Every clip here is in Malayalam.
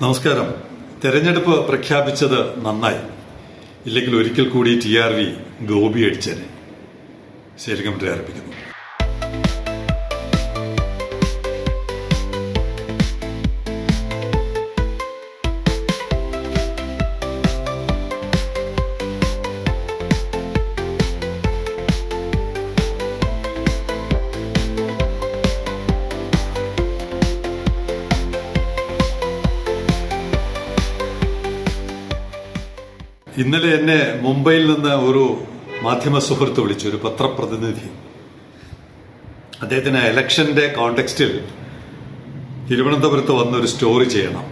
നമസ്കാരം. തെരഞ്ഞെടുപ്പ് പ്രഖ്യാപിച്ചത് നന്നായി. ഇല്ലെങ്കിൽ ഒരിക്കൽ കൂടി TRV ഗോപി അടിച്ചേനെ. ശരി, കമന്ററി ആരംഭിക്കുന്നു. ഇന്നലെ എന്നെ മുംബൈയിൽ നിന്ന് ഒരു മാധ്യമ സുഹൃത്ത് വിളിച്ചു, ഒരു പത്രപ്രതിനിധി. അദ്ദേഹത്തിന് ഇലക്ഷന്റെ കോണ്ടെക്സ്റ്റിൽ തിരുവനന്തപുരത്ത് വന്നൊരു സ്റ്റോറി ചെയ്യണം.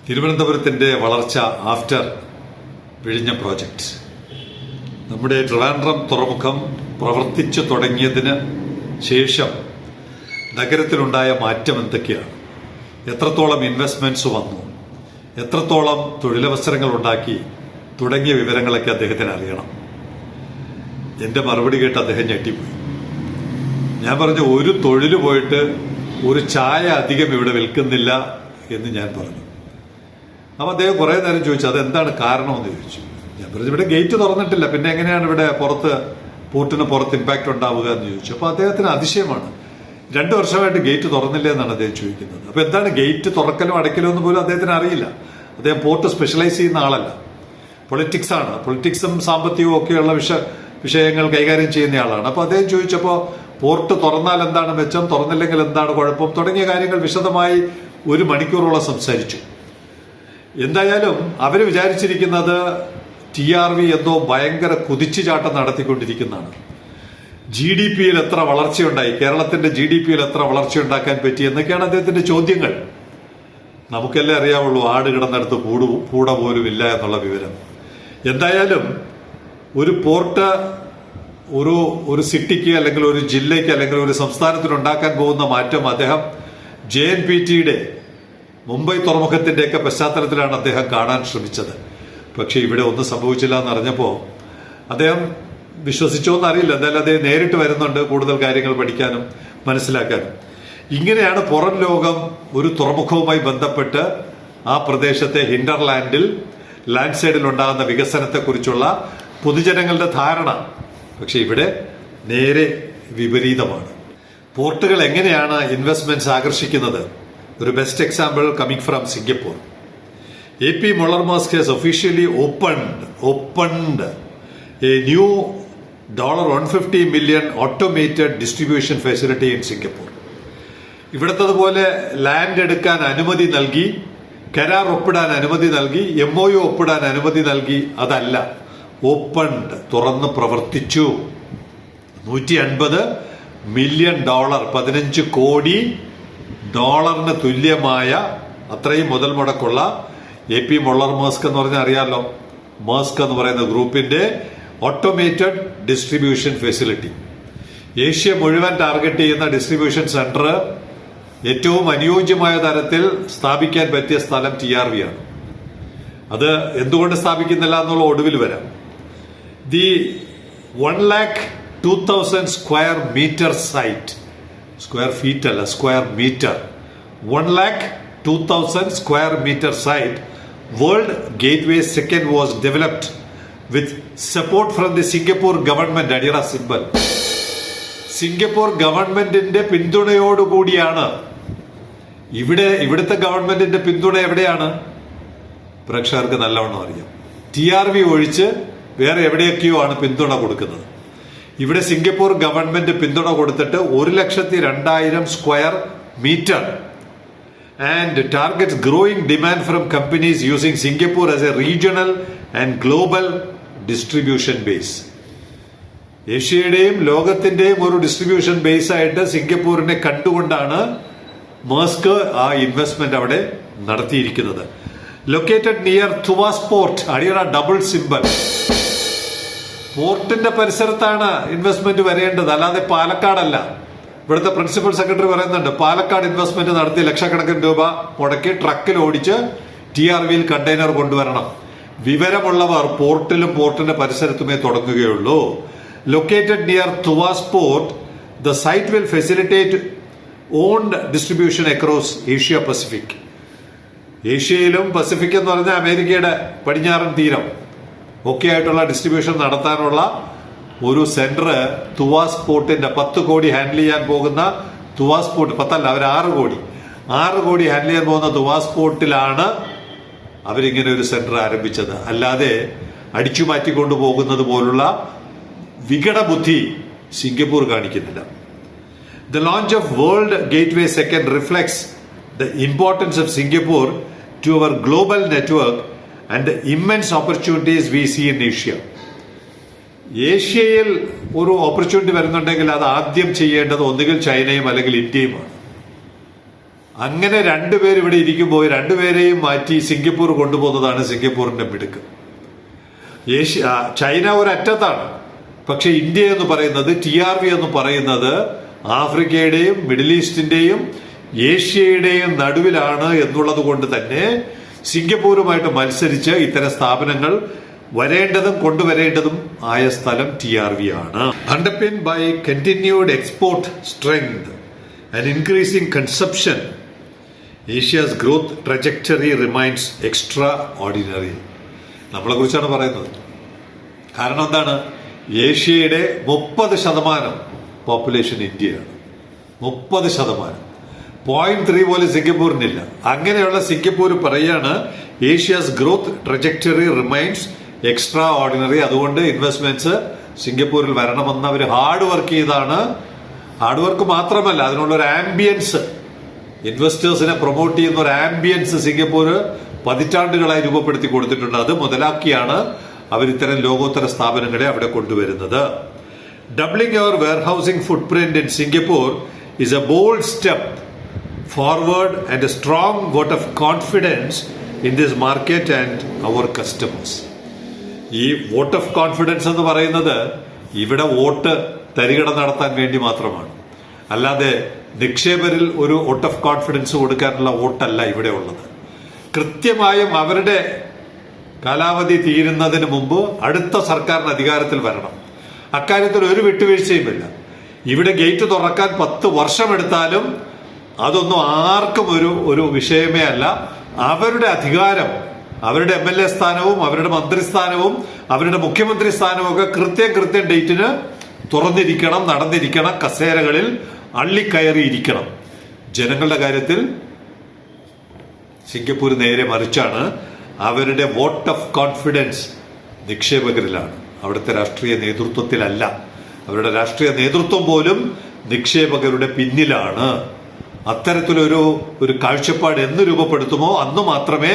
തിരുവനന്തപുരത്തിന്റെ വളർച്ച ആഫ്റ്റർ വിഴിഞ്ഞം പ്രോജക്റ്റ്. നമ്മുടെ ട്രിവാൻഡ്രം തുറമുഖം പ്രവർത്തിച്ചു തുടങ്ങിയതിന് ശേഷം നഗരത്തിലുണ്ടായ മാറ്റം എന്തൊക്കെയാണ്, എത്രത്തോളം ഇൻവെസ്റ്റ്മെന്റ്സ് വന്നു, എത്രത്തോളം തൊഴിലവസരങ്ങൾ ഉണ്ടാക്കി തുടങ്ങിയ വിവരങ്ങളൊക്കെ അദ്ദേഹത്തിന് അറിയണം. എന്റെ മറുപടി കേട്ട് അദ്ദേഹം ഞെട്ടിപ്പോയി. ഞാൻ പറഞ്ഞു, ഒരു തൊഴിൽ പോയിട്ട് ഒരു ചായ അധികം ഇവിടെ വിൽക്കുന്നില്ല എന്ന് ഞാൻ പറഞ്ഞു. അപ്പൊ അദ്ദേഹം കുറെ നേരം ചോദിച്ചു, അതെന്താണ് കാരണമെന്ന് ചോദിച്ചു. ഞാൻ പറഞ്ഞു, ഇവിടെ ഗേറ്റ് തുറന്നിട്ടില്ല, പിന്നെ എങ്ങനെയാണ് ഇവിടെ പോർട്ടിന് പുറത്ത് ഇമ്പാക്ട് ഉണ്ടാവുക എന്ന് ചോദിച്ചു. അപ്പൊ അദ്ദേഹത്തിന് അതിശയമാണ്. 2 വർഷമായിട്ട് ഗേറ്റ് തുറന്നില്ല എന്നാണ് അദ്ദേഹം ചോദിക്കുന്നത്. അപ്പൊ എന്താണ് ഗേറ്റ് തുറക്കലും അടയ്ക്കലും എന്ന് പോലും അദ്ദേഹത്തിന് അറിയില്ല. അദ്ദേഹം പോർട്ട് സ്പെഷ്യലൈസ് ചെയ്യുന്ന ആളല്ല, പൊളിറ്റിക്സ് ആണ്. പൊളിറ്റിക്സും സാമ്പത്തികവും ഒക്കെയുള്ള വിഷയങ്ങൾ കൈകാര്യം ചെയ്യുന്ന ആളാണ്. അപ്പൊ അദ്ദേഹം ചോദിച്ചപ്പോ പോർട്ട് തുറന്നാൽ എന്താണ് മെച്ചം, തുറന്നില്ലെങ്കിൽ എന്താണ് കുഴപ്പം തുടങ്ങിയ കാര്യങ്ങൾ വിശദമായി 1 മണിക്കൂറോളം സംസാരിച്ചു. എന്തായാലും അവര് വിചാരിച്ചിരിക്കുന്നത് TRV എന്തോ ഭയങ്കര കുതിച്ചുചാട്ടം നടത്തിക്കൊണ്ടിരിക്കുന്നതാണ്. GDP-യിൽ എത്ര വളർച്ചയുണ്ടായി, കേരളത്തിന്റെ GDP-യിൽ എത്ര വളർച്ചയുണ്ടാക്കാൻ പറ്റി എന്നൊക്കെയാണ് അദ്ദേഹത്തിന്റെ ചോദ്യങ്ങൾ. നമുക്കെല്ലാം അറിയാവുള്ളൂ, ആട് കിടന്നെടുത്ത് പൂട പോലും ഇല്ല എന്നുള്ള വിവരം. എന്തായാലും ഒരു പോർട്ട് ഒരു സിറ്റിക്ക് അല്ലെങ്കിൽ ഒരു ജില്ലയ്ക്ക് അല്ലെങ്കിൽ ഒരു സംസ്ഥാനത്തിന് ഉണ്ടാക്കാൻ പോകുന്ന മാറ്റം അദ്ദേഹം JNPT-യുടെ മുംബൈ തുറമുഖത്തിന്റെയൊക്കെ പശ്ചാത്തലത്തിലാണ് അദ്ദേഹം കാണാൻ ശ്രമിച്ചത്. പക്ഷെ ഇവിടെ ഒന്നും സംഭവിച്ചില്ല എന്നറിഞ്ഞപ്പോ അദ്ദേഹം വിശ്വസിച്ചോന്ന് അറിയില്ല. എന്തായാലും അദ്ദേഹം നേരിട്ട് വരുന്നുണ്ട് കൂടുതൽ കാര്യങ്ങൾ പഠിക്കാനും മനസ്സിലാക്കാനും. ഇങ്ങനെയാണ് പുറം ലോകം ഒരു തുറമുഖവുമായി ബന്ധപ്പെട്ട് ആ പ്രദേശത്തെ ഹിൻഡർലാൻഡിൽ ലാൻഡ് സൈഡിൽ ഉണ്ടാകുന്ന വികസനത്തെക്കുറിച്ചുള്ള പൊതുജനങ്ങളുടെ ധാരണ. പക്ഷെ ഇവിടെ നേരെ വിപരീതമാണ്. പോർട്ടുകൾ എങ്ങനെയാണ് ഇൻവെസ്റ്റ്മെന്റ്സ് ആകർഷിക്കുന്നത്? ഒരു best example coming from Singapore. AP Moller Maersk has officially opened a new $150 million automated distribution facility in Singapore. ഇവിടത്തതുപോലെ ലാൻഡ് എടുക്കാൻ അനുമതി നൽകി, കരാർ ഒപ്പിടാൻ അനുമതി നൽകി, MOU ഒപ്പിടാൻ അനുമതി നൽകി. അതല്ല, ഓപ്പൺഡ്, തുറന്ന് പ്രവർത്തിച്ചു. $150 മില്യൺ, $15 കോടി തുല്യമായ അത്രയും മുതൽ മുടക്കുള്ള AP Moller Maersk എന്ന് പറഞ്ഞാൽ അറിയാലോ, മേഴ്സ്ക് എന്ന് പറയുന്ന ഗ്രൂപ്പിന്റെ ഓട്ടോമേറ്റഡ് ഡിസ്ട്രിബ്യൂഷൻ ഫെസിലിറ്റി. ഏഷ്യ മുഴുവൻ ടാർഗറ്റ് ചെയ്യുന്ന ഡിസ്ട്രിബ്യൂഷൻ സെന്റർ ഏറ്റവും അനുയോജ്യമായ തരത്തിൽ സ്ഥാപിക്കാൻ പറ്റിയ സ്ഥലം TRV ആണ്. അത് എന്തുകൊണ്ട് സ്ഥാപിക്കുന്നില്ല എന്നുള്ള ഒടുവിൽ വരാം. The 1,02,000 square metre site, square feet അല്ല, square metre, 1,02,000 square metre site world gateway second was developed with support from the Singapore government. അടിയറ സിമ്പൽ. സിംഗപ്പൂർ ഗവൺമെന്റിന്റെ പിന്തുണയോടുകൂടിയാണ്. ഇവിടുത്തെ ഗവൺമെന്റിന്റെ പിന്തുണ എവിടെയാണ്? പ്രേക്ഷകർക്ക് നല്ലവണ്ണം അറിയാം. TRV ഒഴിച്ച് വേറെ എവിടെയൊക്കെയോ ആണ് പിന്തുണ കൊടുക്കുന്നത്. ഇവിടെ സിംഗപ്പൂർ ഗവൺമെന്റ് പിന്തുണ കൊടുത്തിട്ട് 1,02,000 square metre and targets growing demand from companies using Singapore as a regional and global distribution base. ഏഷ്യയുടെയും ലോകത്തിന്റെയും ഒരു ഡിസ്ട്രിബ്യൂഷൻ ബേസ് ആയിട്ട് സിംഗപ്പൂരിനെ കണ്ടുകൊണ്ടാണ് മേഴ്സ്ക് ആ ഇൻവെസ്റ്റ്മെന്റ് അവിടെ നടത്തിയിരിക്കുന്നത്. ലൊക്കേറ്റഡ് നിയർ തുവാസ് പോർട്ട്, അടിയറ ഡബിൾ സിമ്പൽ. പോർട്ടിന്റെ പരിസരത്താണ് ഇൻവെസ്റ്റ്മെന്റ് വരേണ്ടത്, അല്ലാതെ പാലക്കാടല്ല. ഇവിടുത്തെ പ്രിൻസിപ്പൽ സെക്രട്ടറി പറയുന്നുണ്ട്, പാലക്കാട് ഇൻവെസ്റ്റ്മെന്റ് നടത്തി ലക്ഷക്കണക്കിന് രൂപ മുടക്കി ട്രക്കിൽ ഓടിച്ച് TRV-യിൽ കണ്ടെയ്നർ കൊണ്ടുവരണം. വിവരമുള്ളവർ പോർട്ടിലും പോർട്ടിന്റെ പരിസരത്തുമേ തുടങ്ങുകയുള്ളൂ. Located near Tuas Port, the site will facilitate owned distribution across Asia Pacific. ഏഷ്യയിലും പസഫിക് എന്ന് പറഞ്ഞാൽ അമേരിക്കയുടെ പടിഞ്ഞാറൻ തീരം ഒക്കെ ആയിട്ടുള്ള ഡിസ്ട്രിബ്യൂഷൻ നടത്താനുള്ള ഒരു സെന്റർ തുവാസ് പോർട്ടിന്റെ 10 കോടി ഹാൻഡിൽ ചെയ്യാൻ പോകുന്ന തുവാസ് പോർട്ട് 10 അല്ല, അവർ 6 കോടി ഹാൻഡിൽ ചെയ്യാൻ പോകുന്ന തുവാസ് പോർട്ടിലാണ് അവരിങ്ങനെ ഒരു സെന്റർ ആരംഭിച്ചത്. അല്ലാതെ അടിച്ചു മാറ്റിക്കൊണ്ടു പോകുന്നത് പോലുള്ള വികട ബുദ്ധി സിംഗപ്പൂർ കാണിക്കുന്നില്ല. The launch of World Gateway 2 reflects the importance of Singapore to our global network and the immense opportunities we see in Asia. ഏഷ്യയിൽ ഒരു ഓപ്പർച്യൂണിറ്റി വരുന്നുണ്ടെങ്കിൽ അത് ആദ്യം ചെയ്യേണ്ടത് ഒന്നുകിൽ ചൈനയും അല്ലെങ്കിൽ ഇന്ത്യയുമാണ്. അങ്ങനെ രണ്ടുപേർ ഇവിടെ ഇരിക്കുമ്പോൾ രണ്ടുപേരെയും മാറ്റി സിംഗപ്പൂർ കൊണ്ടുപോകുന്നതാണ് സിംഗപ്പൂരിന്റെ മിടുക്ക്. ചൈന ഒരറ്റത്താണ്, പക്ഷെ ഇന്ത്യ എന്ന് പറയുന്നത് TRV എന്ന് പറയുന്നത് ആഫ്രിക്കയുടെയും മിഡിൽ ഈസ്റ്റിന്റെയും ഏഷ്യയുടെയും നടുവിലാണ് എന്നുള്ളത് കൊണ്ട് തന്നെ സിംഗപ്പൂരുമായിട്ട് മത്സരിച്ച് ഇത്തരം സ്ഥാപനങ്ങൾ വരേണ്ടതും കൊണ്ടുവരേണ്ടതും ആയ സ്ഥലം TRV ആണ്. Underpinned by continued export strength and increasing consumption, Asia's growth trajectory remains extraordinary. നമ്മളെ കുറിച്ചാണ് പറയുന്നത്. കാരണം എന്താണ്? ഏഷ്യയുടെ 30% പോപ്പുലേഷൻ ഇന്ത്യയാണ്. 30%. 0.3 പോലും സിംഗപ്പൂരിനില്ല. അങ്ങനെയുള്ള സിംഗപ്പൂർ പറയാണ് Asia's growth trajectory remains extra ordinary. അതുകൊണ്ട് ഇൻവെസ്റ്റ്മെന്റ്സ് സിംഗപ്പൂരിൽ വരണമെന്ന് അവർ ഹാർഡ് വർക്ക് ചെയ്താണ്. ഹാർഡ് വർക്ക് മാത്രമല്ല, അതിനുള്ള ഒരു ആംബിയൻസ്, ഇൻവെസ്റ്റേഴ്സിനെ പ്രൊമോട്ട് ചെയ്യുന്ന ഒരു ആംബിയൻസ് സിംഗപ്പൂർ പതിറ്റാണ്ടുകളായി രൂപപ്പെടുത്തി കൊടുത്തിട്ടുണ്ട്. അത് മുതലാക്കിയാണ് അവർ ഇത്തരം ലോകോത്തര സ്ഥാപനങ്ങളെ അവിടെ കൊണ്ടുവരുന്നത്. Doubling our warehousing footprint in Singapore is a bold step forward and a strong vote of confidence in this market and our customers. ഈ വോട്ട് ഓഫ് കോൺഫിഡൻസ് എന്ന് പറയുന്നത് ഇവിടെ വോട്ട് തരികട നടത്താൻ വേണ്ടി മാത്രമാണ്. അല്ലാതെ നിക്ഷേപരിൽ ഒരു വോട്ട് ഓഫ് കോൺഫിഡൻസ് കൊടുക്കാനുള്ള വോട്ടല്ല ഇവിടെ ഉള്ളത്. കൃത്യമായും അവരുടെ കാലാവധി തീരുന്നതിന് മുമ്പ് അടുത്ത സർക്കാരിന് അധികാരത്തിൽ വരണം. അക്കാര്യത്തിൽ ഒരു വിട്ടുവീഴ്ചയുമില്ല. ഇവിടെ ഗേറ്റ് തുറക്കാൻ 10 വർഷമെടുത്താലും അതൊന്നും ആർക്കും ഒരു വിഷയമേ അല്ല. അവരുടെ അധികാരം, അവരുടെ MLA സ്ഥാനവും അവരുടെ മന്ത്രിസ്ഥാനവും അവരുടെ മുഖ്യമന്ത്രി സ്ഥാനവും ഒക്കെ കൃത്യം ഡേറ്റിന് തുറന്നിരിക്കണം, നടന്നിരിക്കണം, കസേരകളിൽ അള്ളിക്കയറിയിരിക്കണം. ജനങ്ങളുടെ കാര്യത്തിൽ സിംഗപ്പൂർ നേരെ മറിച്ചാണ്. അവരുടെ വോട്ട് ഓഫ് കോൺഫിഡൻസ് നിക്ഷേപകരിലാണ്, അവിടുത്തെ രാഷ്ട്രീയ നേതൃത്വത്തിലല്ല. അവരുടെ രാഷ്ട്രീയ നേതൃത്വം പോലും നിക്ഷേപകരുടെ പിന്നിലാണ്. അത്തരത്തിലൊരു കാഴ്ചപ്പാട് എന്ന് രൂപപ്പെടുത്തുമോ അന്ന് മാത്രമേ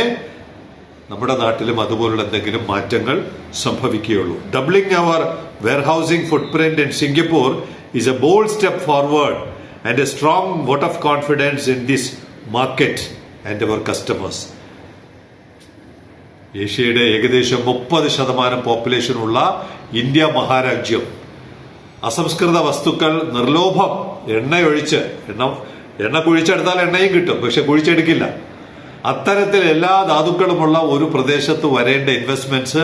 നമ്മുടെ നാട്ടിലും അതുപോലുള്ള എന്തെങ്കിലും മാറ്റങ്ങൾ സംഭവിക്കുകയുള്ളൂ. Doubling our warehousing footprint in Singapore is a bold step forward and a strong vote of confidence in this market and our customers. ഏഷ്യയുടെ ഏകദേശം 30% പോപ്പുലേഷനുള്ള ഇന്ത്യ മഹാരാജ്യം അസംസ്കൃത വസ്തുക്കൾ നിർലോഭം എണ്ണ കുഴിച്ചെടുത്താൽ എണ്ണയും കിട്ടും, പക്ഷെ കുഴിച്ചെടുക്കില്ല. അത്തരത്തിൽ എല്ലാ ധാതുക്കളുമുള്ള ഒരു പ്രദേശത്ത് വരേണ്ട ഇൻവെസ്റ്റ്മെന്റ്സ്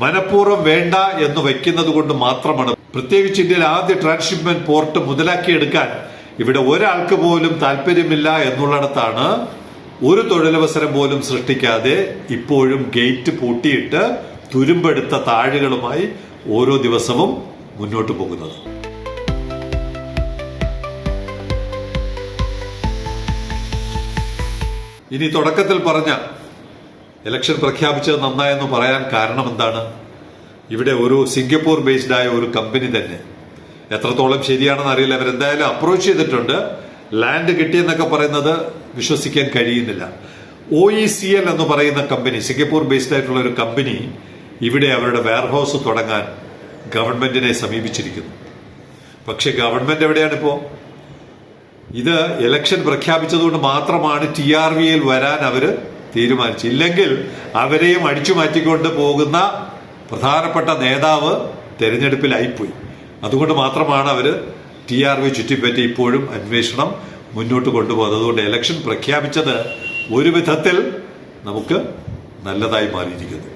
മനഃപൂർവ്വം വേണ്ട എന്ന് വയ്ക്കുന്നത് കൊണ്ട് മാത്രമാണ്. പ്രത്യേകിച്ച് ഇന്ത്യയിൽ ആദ്യ ട്രാൻസ്ഷിപ്മെന്റ് പോർട്ട് മുതലാക്കിയെടുക്കാൻ ഇവിടെ ഒരാൾക്ക് പോലും താല്പര്യമില്ല എന്നുള്ളിടത്താണ് ഒരു തൊഴിലവസരം പോലും സൃഷ്ടിക്കാതെ ഇപ്പോഴും ഗേറ്റ് പൂട്ടിയിട്ട് തുരുമ്പെടുത്ത താഴുകളുമായി ഓരോ ദിവസവും മുന്നോട്ട് പോകുന്നത്. ഇനി തുടക്കത്തിൽ പറഞ്ഞ ഇലക്ഷൻ പ്രഖ്യാപിച്ചത് നന്നായെന്ന് പറയാൻ കാരണം എന്താണ്? ഇവിടെ ഒരു സിംഗപ്പൂർ ബേസ്ഡ് ആയ ഒരു കമ്പനി തന്നെ, എത്രത്തോളം ശരിയാണെന്ന് അറിയില്ല, അവരെന്തായാലും അപ്രോച്ച് ചെയ്തിട്ടുണ്ട്. ലാൻഡ് കിട്ടിയെന്നൊക്കെ പറയുന്നത് വിശ്വസിക്കാൻ കഴിയുന്നില്ല. OECL എന്ന് പറയുന്ന കമ്പനി, സിംഗപ്പൂർ ബേസ്ഡ് ആയിട്ടുള്ള ഒരു കമ്പനി ഇവിടെ അവരുടെ വെയർഹൌസ് തുടങ്ങാൻ ഗവൺമെന്റിനെ സമീപിച്ചിരിക്കുന്നു. പക്ഷെ ഗവൺമെന്റ് എവിടെയാണിപ്പോ? ഇത് ഇലക്ഷൻ പ്രഖ്യാപിച്ചതുകൊണ്ട് മാത്രമാണ് TRVയിൽ വരാൻ അവര് തീരുമാനിച്ചു. ഇല്ലെങ്കിൽ അവരെയും അടിച്ചു മാറ്റിക്കൊണ്ട് പോകുന്ന പ്രധാനപ്പെട്ട നേതാവ് തെരഞ്ഞെടുപ്പിലായിപ്പോയി. അതുകൊണ്ട് മാത്രമാണ് അവര് TRV ചുറ്റിപ്പറ്റി ഇപ്പോഴും അന്വേഷണം മുന്നോട്ട് കൊണ്ടുപോകുന്നത്. അതുകൊണ്ട് ഇലക്ഷൻ പ്രഖ്യാപിച്ചത് ഒരു വിധത്തിൽ നമുക്ക് നല്ലതായി മാറിയിരിക്കുന്നു.